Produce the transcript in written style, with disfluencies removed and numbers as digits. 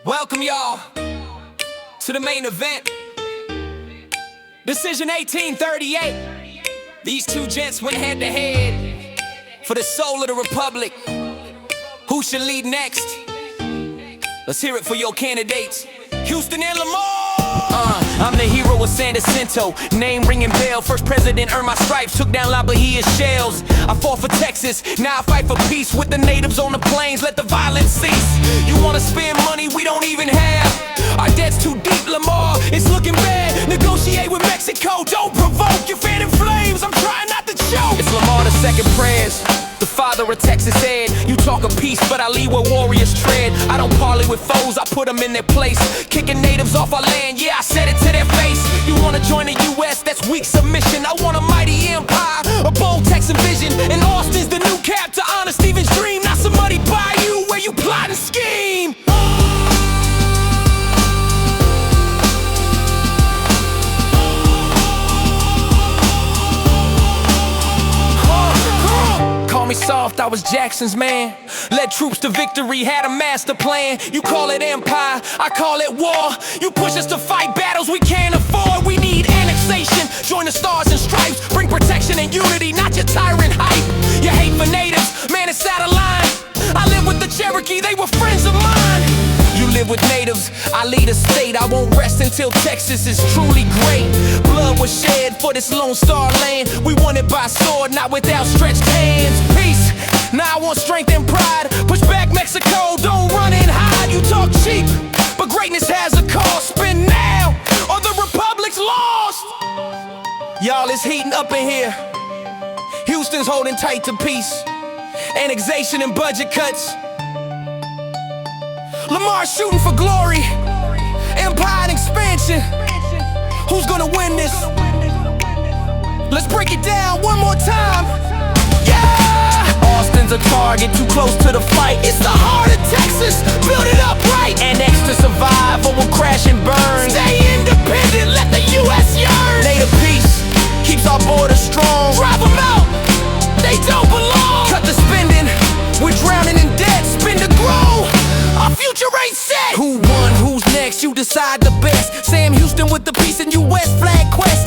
Welcome y'all to the main event. Decision 1838. These two gents went head to head for the soul of the republic. Who should lead next? Let's hear it for your candidates, Houston and Lamar. I'm the hero of San Jacinto, name ringing bell. First president earned my stripes, took down La Bahia's shells. I fought for Texas, now I fight for peace with the natives on the plains. Let the violence cease. You wanna spend money we don't even have? Our debt's too deep, Lamar, it's looking bad. Negotiate with Mexico, don't provoke. You're fanning flames, I'm trying not to choke. It's Lamar the second prayers, the father of Texas said. You talk of peace, but I lead where warriors tread. I don't parley with foes, I put them in their place. Kicking natives off our land, yeah, I said it to their face. You wanna join the US, that's weak submission. I want a mighty empire, a bold Texan vision. And Austin's the new cap to honor Stephen's dream. Not some muddy bayou where you plot and scheme. Me soft, I was Jackson's man. Led troops to victory, had a master plan. You call it empire, I call it war. You push us to fight battles we can't afford. We need annexation, join the stars and stripes. Bring protection and unity, not your tyrant hype. You hate for natives, man, it's out of line. I live with the Cherokee, they were friends of mine. You live with natives, I lead a state. I won't rest until Texas is truly great. Blood was shed for this Lone Star land. We won it by sword, not with outstretched hands. Peace, now I want strength and pride. Push back Mexico, don't run and hide. You talk cheap, but greatness has a cost. Spin now, or the republic's lost. Y'all, it's heating up in here. Houston's holding tight to peace. Annexation and budget cuts. Lamar shooting for glory, empire and expansion. Who's gonna win this? Let's break it down one more time. Yeah! Austin's a target, too close to the fight. It's the heart of Texas, build it up right. Annex to survive, or we'll crash and burn. Stay independent, let the US yearn. Native peace keeps our borders strong. Drive them out, they don't belong. Cut the spending, we're drowning in debt. Spend to grow, our future ain't set. Who won, who's next, you decide the best. Sam Houston with the peace and US flag quest.